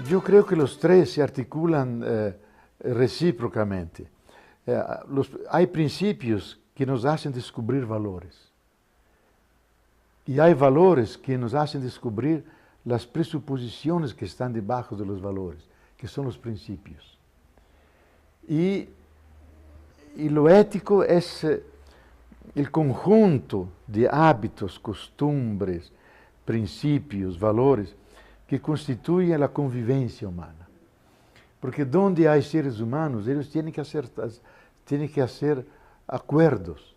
Yo creo que los tres se articulan recíprocamente. Hay principios que nos hacen descubrir valores. Y hay valores que nos hacen descubrir las presuposiciones que están debajo de los valores, que son los principios. Y lo ético es el conjunto de hábitos, costumbres, principios, valores, que constituyen la convivencia humana. Porque donde hay seres humanos, ellos tienen que hacer acuerdos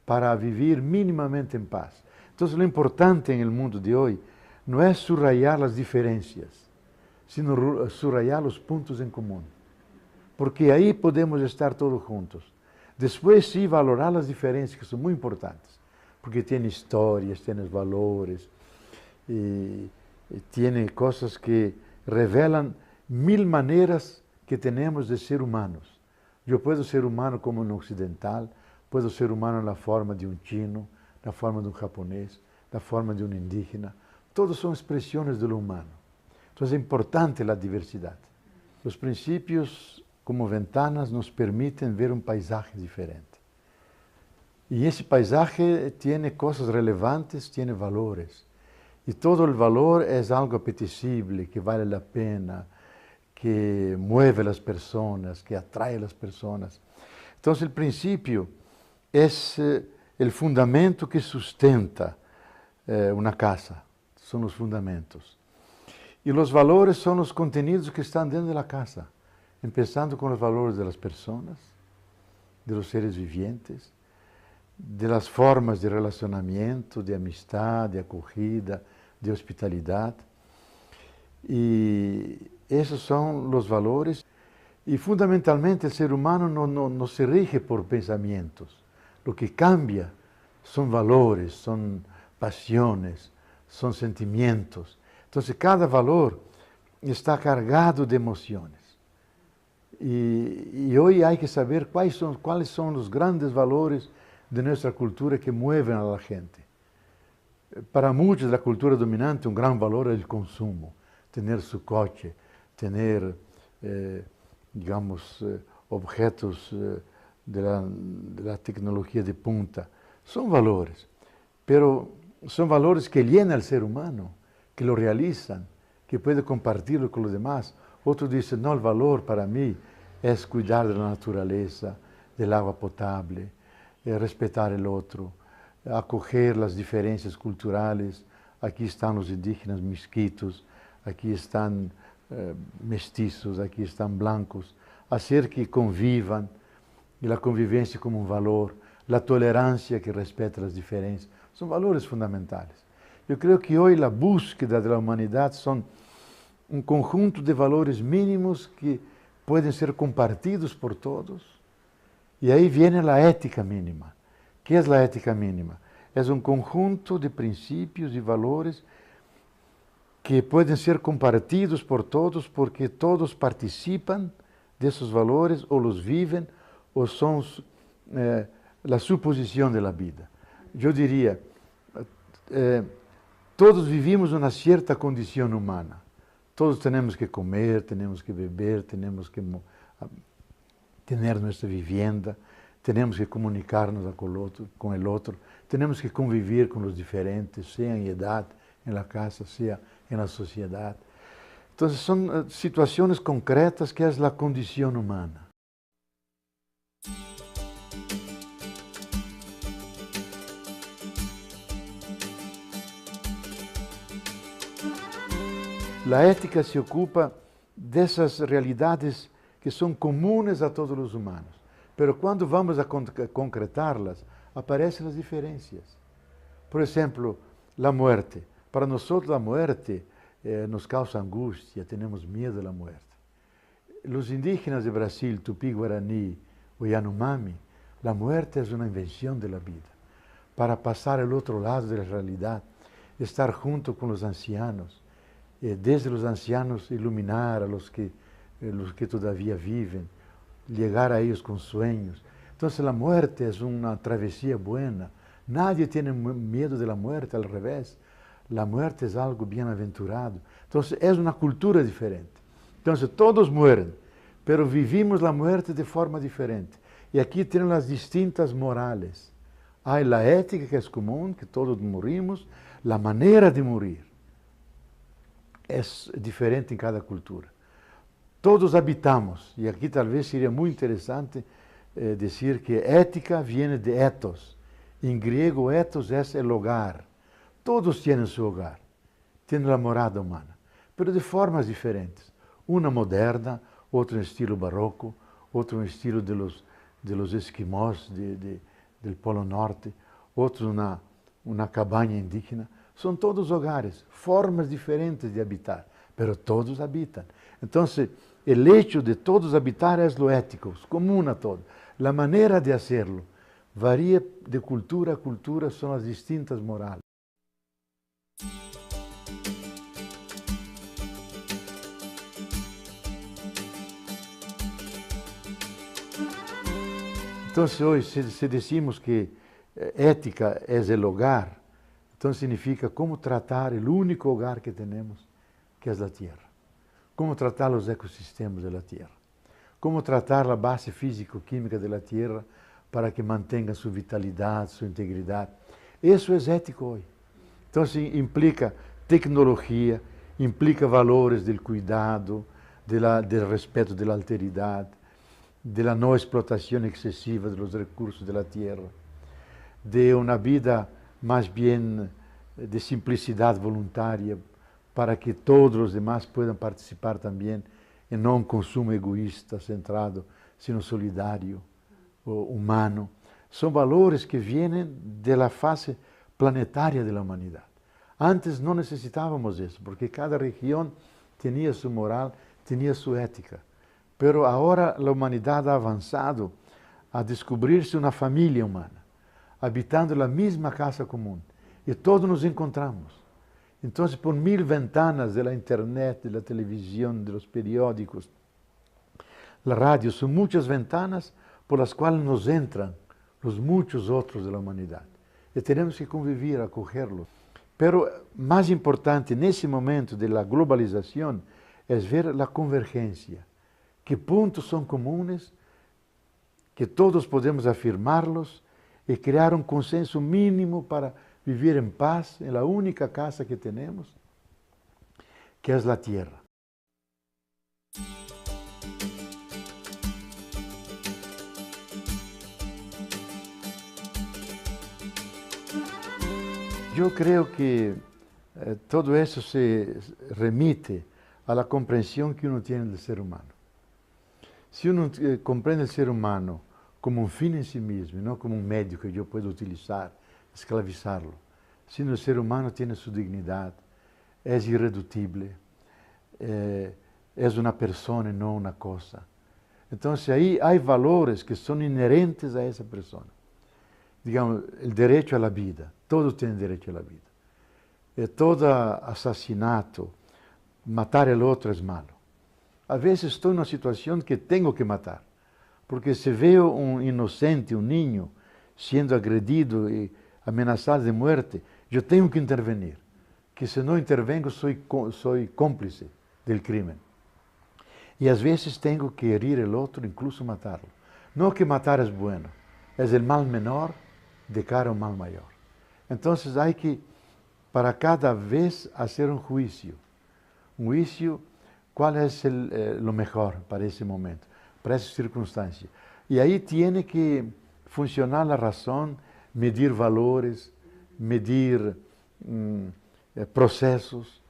para vivir mínimamente en paz. Entonces, lo importante en el mundo de hoy no es subrayar las diferencias, sino subrayar los puntos en común. Porque ahí podemos estar todos juntos. Después sí valorar las diferencias, que son muy importantes, porque tiene historias, tiene valores, y tiene cosas que revelan 1000 maneras que tenemos de ser humanos. Yo puedo ser humano como un occidental, puedo ser humano en la forma de un chino, la forma de un japonés, la forma de un indígena. Todos son expresiones de lo humano. Entonces es importante la diversidad. Los principios como ventanas nos permiten ver un paisaje diferente. Y ese paisaje tiene cosas relevantes, tiene valores. Y todo el valor es algo apetecible, que vale la pena, que mueve a las personas, que atrae a las personas. Entonces el principio es el fundamento que sustenta una casa, son los fundamentos. Y los valores son los contenidos que están dentro de la casa, empezando con los valores de las personas, de los seres vivientes, de las formas de relacionamiento, de amistad, de acogida, de hospitalidad. Y esos son los valores. Y fundamentalmente el ser humano no se rige por pensamientos. Lo que cambia son valores, son pasiones, son sentimientos. Entonces cada valor está cargado de emociones. Y hoy hay que saber cuáles son los grandes valores de nuestra cultura que mueven a la gente. Para muchos, la cultura dominante, un gran valor es el consumo, tener su coche, tener, digamos, objetos de la tecnología de punta. Son valores, pero son valores que llenan al ser humano, que lo realizan, que puede compartirlo con los demás. Otros dicen, no, el valor para mí es cuidar de la naturaleza, del agua potable, respetar el otro, acoger las diferencias culturales. Aquí están los indígenas misquitos, aquí están mestizos, aquí están blancos, hacer que convivan, y la convivencia como un valor, la tolerancia que respeta las diferencias, son valores fundamentales. Yo creo que hoy la búsqueda de la humanidad son un conjunto de valores mínimos que pueden ser compartidos por todos, y ahí viene la ética mínima. ¿Qué es la ética mínima? Es un conjunto de principios y valores que pueden ser compartidos por todos porque todos participan de esos valores o los viven o son la suposición de la vida. Yo diría, todos vivimos una cierta condición humana. Todos tenemos que comer, tenemos que beber, tenemos que tener nuestra vivienda, tenemos que comunicarnos con el otro, tenemos que convivir con los diferentes, sea en edad, en la casa, sea en la sociedad. Entonces son situaciones concretas que es la condición humana. La ética se ocupa de esas realidades que son comunes a todos los humanos. Pero cuando vamos a concretarlas, aparecen las diferencias. Por ejemplo, la muerte. Para nosotros la muerte nos causa angustia, tenemos miedo de la muerte. Los indígenas de Brasil, Tupí-Guaraní o Yanomami, la muerte es una invención de la vida. Para pasar al otro lado de la realidad, estar junto con los ancianos, desde los ancianos iluminar a los que todavía viven, llegar a ellos con sueños. Entonces la muerte es una travesía buena. Nadie tiene miedo de la muerte, al revés. La muerte es algo bienaventurado. Entonces es una cultura diferente. Entonces todos mueren, pero vivimos la muerte de forma diferente. Y aquí tienen las distintas morales. Hay la ética, que es común, que todos morimos. La manera de morir es diferente en cada cultura. Todos habitamos, y aquí tal vez sería muy interesante decir que ética viene de ethos. En griego, ethos es el hogar. Todos tienen su hogar, tienen la morada humana, pero de formas diferentes. Una moderna, otra en estilo barroco, otro en estilo de los esquimós del Polo Norte, otro una cabaña indígena. Son todos hogares, formas diferentes de habitar, pero todos habitan. Entonces, el hecho de todos habitar es lo ético, es común a todos. La manera de hacerlo varía de cultura a cultura, son las distintas morales. Entonces hoy, si decimos que ética es el hogar, entonces significa cómo tratar el único hogar que tenemos, que es la tierra. Cómo tratar los ecosistemas de la tierra. Cómo tratar la base físico-química de la tierra para que mantenga su vitalidad, su integridad. Eso es ético hoy. Entonces implica tecnología, implica valores del cuidado, del respeto de la alteridad, de la no explotación excesiva de los recursos de la tierra, de una vida más bien de simplicidad voluntaria para que todos los demás puedan participar también en no un consumo egoísta, centrado, sino solidario, humano. Son valores que vienen de la fase planetaria de la humanidad. Antes no necesitábamos eso, porque cada región tenía su moral, tenía su ética. Pero ahora la humanidad ha avanzado a descubrirse una familia humana, habitando la misma casa común. Y todos nos encontramos. Entonces, por 1000 ventanas de la internet, de la televisión, de los periódicos, la radio, son muchas ventanas por las cuales nos entran los muchos otros de la humanidad. Y tenemos que convivir, acogerlos. Pero más importante en ese momento de la globalización es ver la convergencia. ¿Qué puntos son comunes? Que todos podemos afirmarlos y crear un consenso mínimo para vivir en paz en la única casa que tenemos, que es la tierra. Yo creo que todo eso se remite a la comprensión que uno tiene del ser humano. Si uno comprende el ser humano como un fin en sí mismo, y no como un medio que yo puedo utilizar, esclavizarlo, sino el ser humano tiene su dignidad, es irreductible, es una persona y no una cosa. Entonces ahí hay valores que son inherentes a esa persona. Digamos, el derecho a la vida, todos tienen derecho a la vida. Todo asesinato, matar al otro es malo. A veces estoy en una situación que tengo que matar, porque si veo un inocente, un niño, siendo agredido y amenazado de muerte, yo tengo que intervenir, que si no intervengo soy cómplice del crimen. Y a veces tengo que herir al otro, incluso matarlo. No que matar es bueno, es el mal menor de cara a un mal mayor. Entonces hay que, para cada vez, hacer un juicio cuál es lo mejor para ese momento, para esa circunstancia. Y ahí tiene que funcionar la razón, medir valores, medir procesos,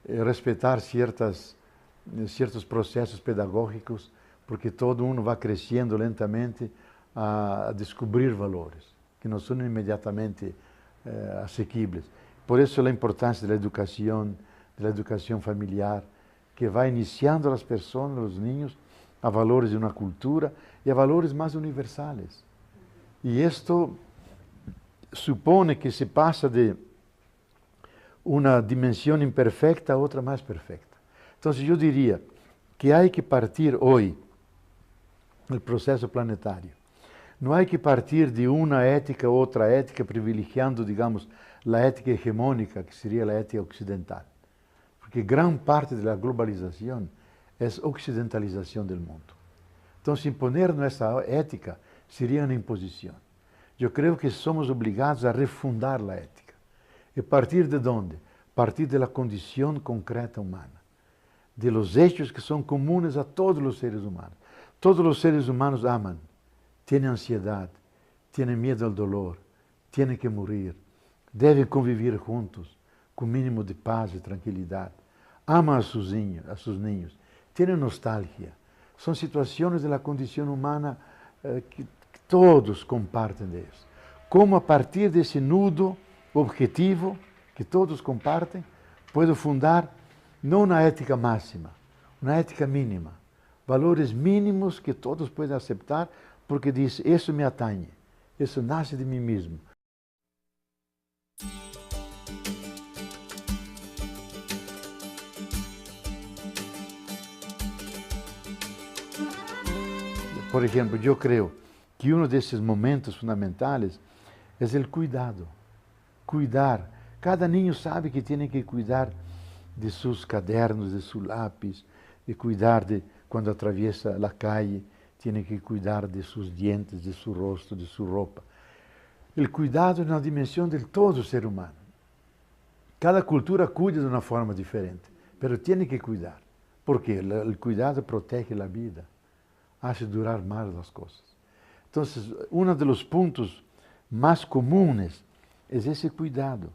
respetar ciertos procesos pedagógicos, porque todo uno va creciendo lentamente a descubrir valores que no son inmediatamente asequibles. Por eso la importancia de la educación familiar, que va iniciando a las personas, a los niños, a valores de una cultura y a valores más universales. Y esto supone que se pasa de una dimensión imperfecta a otra más perfecta. Entonces yo diría que hay que partir hoy el proceso planetario No hay que partir de una ética u otra ética privilegiando, digamos, la ética hegemónica, que sería la ética occidental. Porque gran parte de la globalización es occidentalización del mundo. Entonces, imponer nuestra ética sería una imposición. Yo creo que somos obligados a refundar la ética. ¿Y partir de dónde? Partir de la condición concreta humana, de los hechos que son comunes a todos los seres humanos. Todos los seres humanos aman, tienen ansiedad, tienen miedo al dolor, tienen que morir, deben convivir juntos con mínimo de paz y tranquilidad. Aman a sus niños, tienen nostalgia. Son situaciones de la condición humana que todos comparten de ellos. Como a partir de ese nudo objetivo que todos comparten, puedo fundar no una ética máxima, una ética mínima, valores mínimos que todos pueden aceptar porque dice, eso me atañe, eso nace de mí mismo. Por ejemplo, yo creo que uno de esos momentos fundamentales es el cuidado. Cuidar. Cada niño sabe que tiene que cuidar de sus cadernos, de su lápiz, de cuidar de cuando atraviesa la calle, tiene que cuidar de sus dientes, de su rostro, de su ropa. El cuidado es una dimensión del todo ser humano. Cada cultura cuida de una forma diferente, pero tiene que cuidar, porque el cuidado protege la vida, hace durar más las cosas. Entonces, uno de los puntos más comunes es ese cuidado.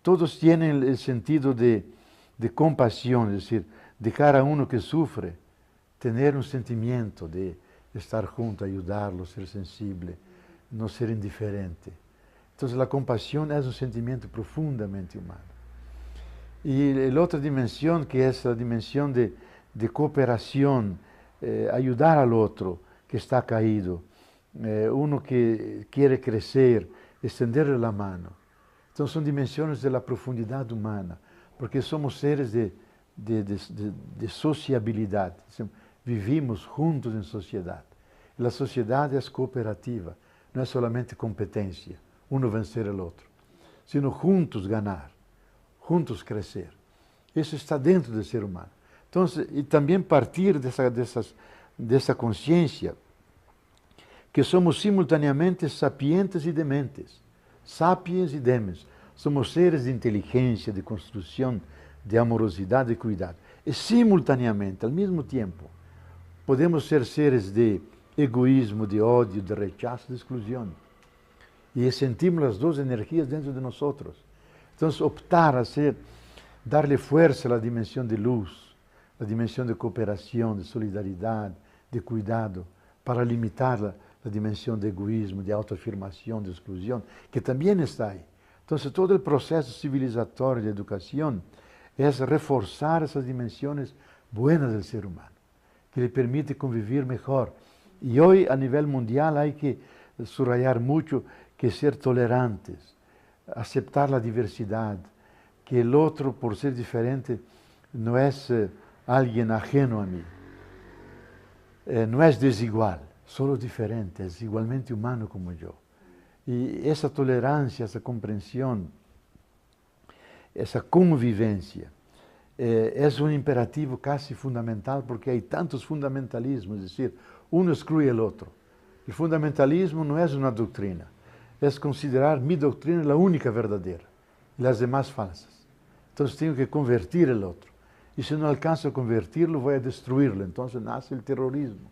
Todos tienen el sentido de compasión, es decir, de cara a uno que sufre, tener un sentimiento de estar junto, ayudarlo, ser sensible, no ser indiferente. Entonces, la compasión es un sentimiento profundamente humano. Y la otra dimensión, que es la dimensión de cooperación, ayudar al otro que está caído, uno que quiere crecer, extenderle la mano. Entonces son dimensiones de la profundidad humana, porque somos seres de sociabilidad, vivimos juntos en sociedad. La sociedad es cooperativa, no es solamente competencia, uno vencer al otro, sino juntos ganar, juntos crecer. Eso está dentro del ser humano. Entonces, y también partir de esa conciencia que somos simultaneamente sapientes y dementes. Sapiens y demens. Somos seres de inteligencia, de construcción, de amorosidad, de cuidado. Y simultaneamente, al mismo tiempo, podemos ser seres de egoísmo, de odio, de rechazo, de exclusión. Y sentimos las dos energías dentro de nosotros. Entonces, optar a darle fuerza a la dimensión de luz, la dimensión de cooperación, de solidaridad, de cuidado, para limitar la dimensión de egoísmo, de autoafirmación, de exclusión, que también está ahí. Entonces, todo el proceso civilizatorio de educación es reforzar esas dimensiones buenas del ser humano, que le permite convivir mejor. Y hoy, a nivel mundial, hay que subrayar mucho que ser tolerantes, aceptar la diversidad, que el otro, por ser diferente, no es alguien ajeno a mí, no es desigual, solo diferente, es igualmente humano como yo. Y esa tolerancia, esa comprensión, esa convivencia, es un imperativo casi fundamental porque hay tantos fundamentalismos, es decir, uno excluye al otro. El fundamentalismo no es una doctrina, es considerar mi doctrina la única verdadera y las demás falsas. Entonces tengo que convertir el otro. Y si no alcanzo a convertirlo, voy a destruirlo. Entonces nace el terrorismo,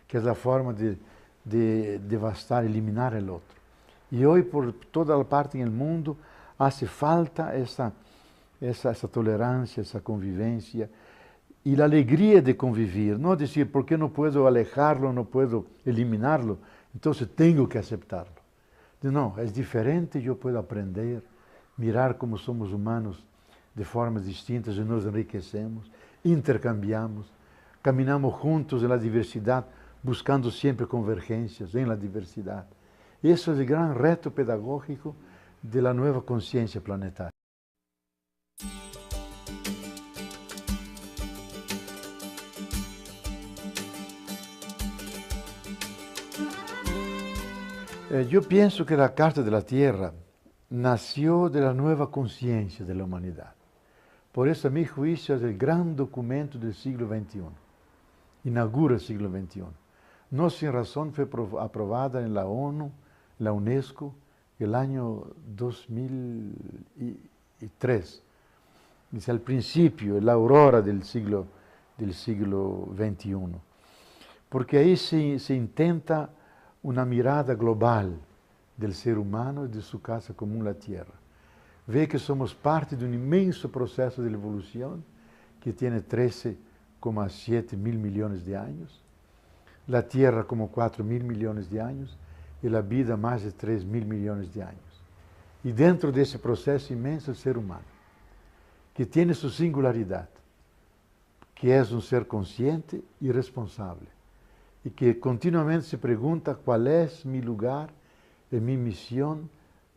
que es la forma de devastar, eliminar el otro. Y hoy por toda la parte en el mundo hace falta esa tolerancia, esa convivencia y la alegría de convivir. No decir, ¿por qué no puedo alejarlo, no puedo eliminarlo? Entonces tengo que aceptarlo. No, es diferente, yo puedo aprender, mirar cómo somos humanos de formas distintas y nos enriquecemos, intercambiamos, caminamos juntos en la diversidad, buscando siempre convergencias en la diversidad. Eso es el gran reto pedagógico de la nueva conciencia planetaria. Yo pienso que la Carta de la Tierra nació de la nueva conciencia de la humanidad. Por eso, a mi juicio, es el gran documento del siglo XXI. Inaugura el siglo XXI. No sin razón fue aprobada en la ONU, la UNESCO, el año 2003. Es el principio, la aurora del siglo XXI. Porque ahí se intenta una mirada global del ser humano y de su casa común, la Tierra. Ve que somos parte de un inmenso proceso de evolución que tiene 13,7 mil millones de años, la Tierra como 4 mil millones de años y la vida más de 3 mil millones de años. Y dentro de ese proceso inmenso el ser humano, que tiene su singularidad, que es un ser consciente y responsable, y que continuamente se pregunta cuál es mi lugar y mi misión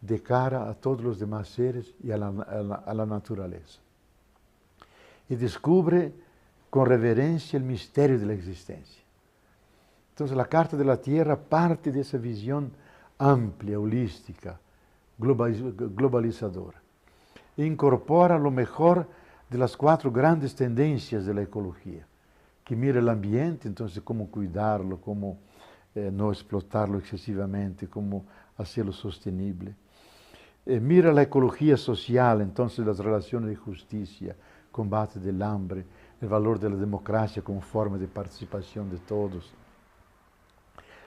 de cara a todos los demás seres y a la naturaleza. Y descubre con reverencia el misterio de la existencia. Entonces la Carta de la Tierra parte de esa visión amplia, holística, globalizadora. E incorpora lo mejor de las 4 grandes tendencias de la ecología, que mira el ambiente, entonces cómo cuidarlo, cómo no explotarlo excesivamente, cómo hacerlo sostenible. Mira la ecología social, entonces las relaciones de justicia, combate del hambre, el valor de la democracia como forma de participación de todos,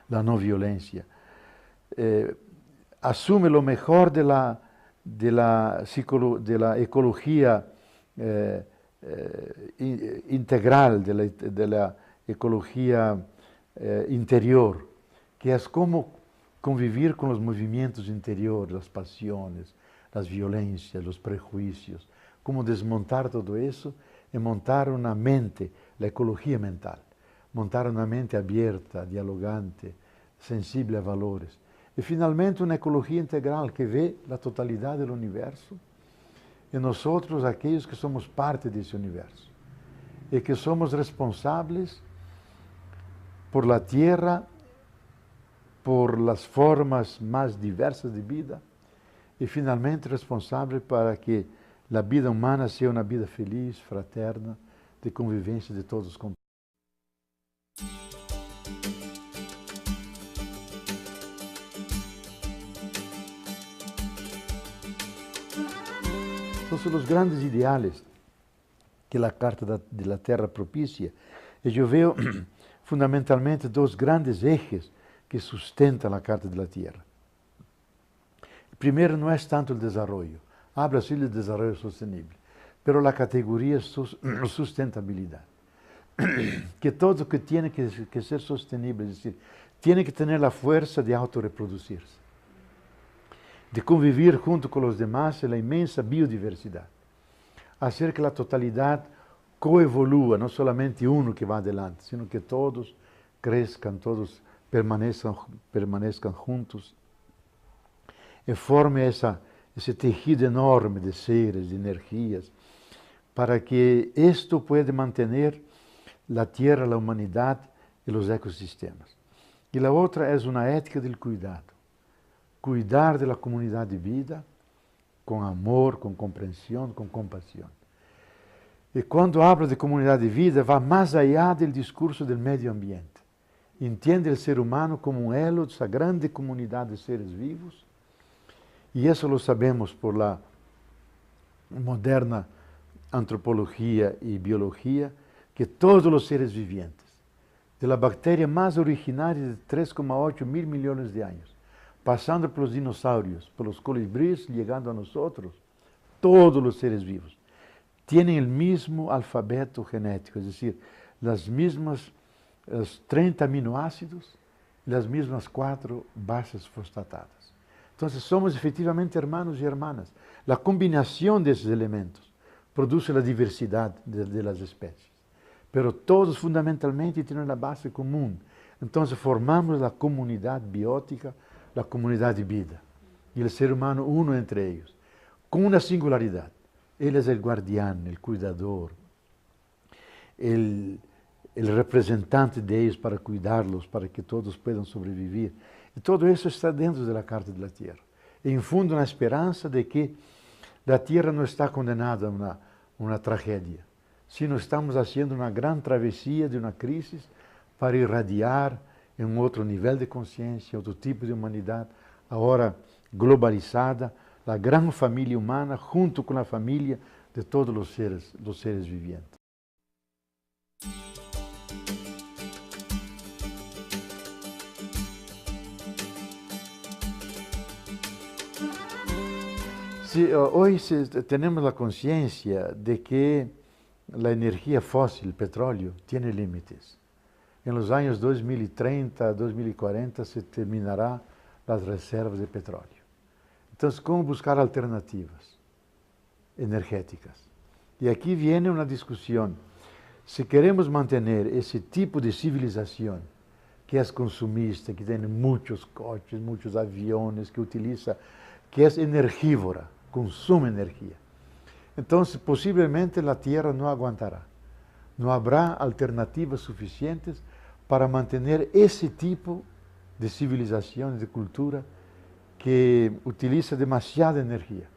la no violencia. Asume lo mejor de la ecología integral, de la ecología interior, que es cómo convivir con los movimientos interiores, las pasiones, las violencias, los prejuicios, cómo desmontar todo eso y montar una mente, la ecología mental, montar una mente abierta, dialogante, sensible a valores. Y finalmente una ecología integral que ve la totalidad del universo y nosotros aquellos que somos parte de ese universo y que somos responsables por la tierra, por las formas más diversas de vida y finalmente responsables para que la vida humana sea una vida feliz, fraterna, de convivencia de todos con todos. Entonces, los grandes ideales que la Carta de la Tierra propicia, y yo veo fundamentalmente 2 grandes ejes que sustentan la Carta de la Tierra. El primero no es tanto el desarrollo, habla sí del desarrollo sostenible, pero la categoría es sustentabilidad. Que todo que tiene que ser sostenible, es decir, tiene que tener la fuerza de autorreproducirse, de convivir junto con los demás en la inmensa biodiversidad, hacer que la totalidad coevolúa, no solamente uno que va adelante, sino que todos crezcan, todos permanezcan juntos y forme ese tejido enorme de seres, de energías, para que esto pueda mantener la tierra, la humanidad y los ecosistemas. Y la otra es una ética del cuidado. Cuidar de la comunidad de vida con amor, con comprensión, con compasión. Y cuando habla de comunidad de vida, va más allá del discurso del medio ambiente. Entiende el ser humano como un elo de esa grande comunidad de seres vivos. Y eso lo sabemos por la moderna antropología y biología, que todos los seres vivientes, de la bacteria más originaria de 3,8 mil millones de años, pasando por los dinosaurios, por los colibríes, llegando a nosotros, todos los seres vivos tienen el mismo alfabeto genético, es decir, las mismas 30 aminoácidos y las mismas 4 bases fosfatadas. Entonces somos efectivamente hermanos y hermanas. La combinación de esos elementos produce la diversidad de las especies, pero todos fundamentalmente tienen la base común. Entonces formamos la comunidad biótica, la comunidad de vida, y el ser humano uno entre ellos, con una singularidad. Él es el guardián, el cuidador, el representante de ellos para cuidarlos, para que todos puedan sobrevivir. E tudo isso está dentro da Carta da Terra. E infunde uma esperança de que a Terra não está condenada a uma tragédia, sino estamos fazendo uma grande travessia de uma crise para irradiar em um outro nível de consciência, outro tipo de humanidade, agora globalizada, a grande família humana, junto com a família de todos os seres viventes. Hoy tenemos la conciencia de que la energía fósil, el petróleo, tiene límites. En los años 2030, 2040 se terminará las reservas de petróleo. Entonces, ¿cómo buscar alternativas energéticas? Y aquí viene una discusión. Si queremos mantener ese tipo de civilización que es consumista, que tiene muchos coches, muchos aviones, que utiliza, que es energívora, consume energía. Entonces, posiblemente la Tierra no aguantará. No habrá alternativas suficientes para mantener ese tipo de civilización, de cultura, que utiliza demasiada energía.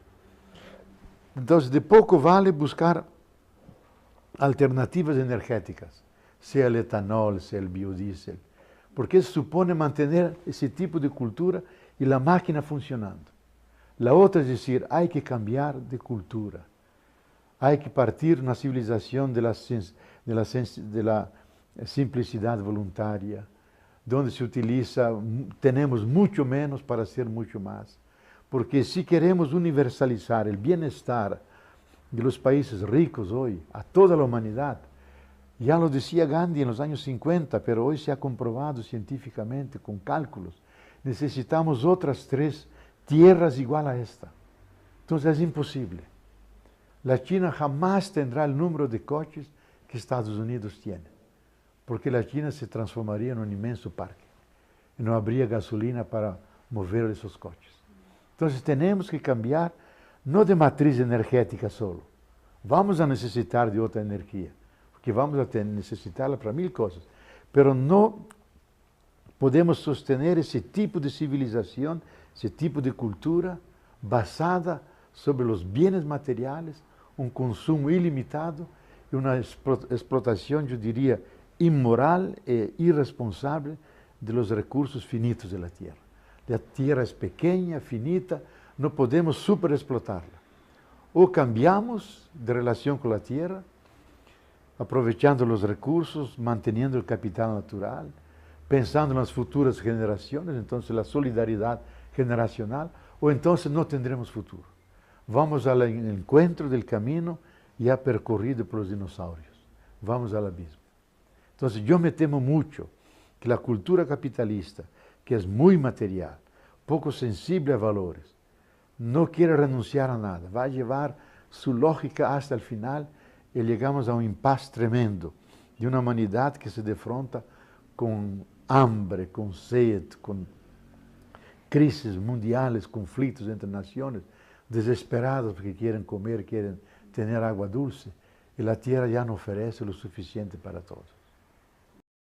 Entonces, de poco vale buscar alternativas energéticas, sea el etanol, sea el biodiesel, porque eso supone mantener ese tipo de cultura y la máquina funcionando. La otra es decir, hay que cambiar de cultura. Hay que partir de una civilización de la simplicidad voluntaria, donde se utiliza, tenemos mucho menos para hacer mucho más. Porque si queremos universalizar el bienestar de los países ricos hoy, a toda la humanidad, ya lo decía Gandhi en los años 50, pero hoy se ha comprobado científicamente con cálculos, necesitamos otras 3 tierras igual a esta. Entonces es imposible. La China jamás tendrá el número de coches que Estados Unidos tiene, porque la China se transformaría en un inmenso parque y no habría gasolina para mover esos coches. Entonces tenemos que cambiar, no de matriz energética solo, vamos a necesitar de otra energía, porque vamos a necesitarla para 1000 cosas, pero no podemos sostener ese tipo de civilización, ese tipo de cultura basada sobre los bienes materiales, un consumo ilimitado y una explotación, yo diría, inmoral e irresponsable de los recursos finitos de la tierra. La tierra es pequeña, finita, no podemos superexplotarla. O cambiamos de relación con la tierra, aprovechando los recursos, manteniendo el capital natural, pensando en las futuras generaciones, entonces la solidaridad generacional, o entonces no tendremos futuro. Vamos al encuentro del camino ya percorrido por los dinosaurios. Vamos al abismo. Entonces yo me temo mucho que la cultura capitalista, que es muy material, poco sensible a valores, no quiere renunciar a nada, va a llevar su lógica hasta el final y llegamos a un impasse tremendo de una humanidad que se defronta con hambre, con sed, con crisis mundiales, conflictos entre naciones, desesperados porque quieren comer, quieren tener agua dulce, y la tierra ya no ofrece lo suficiente para todos.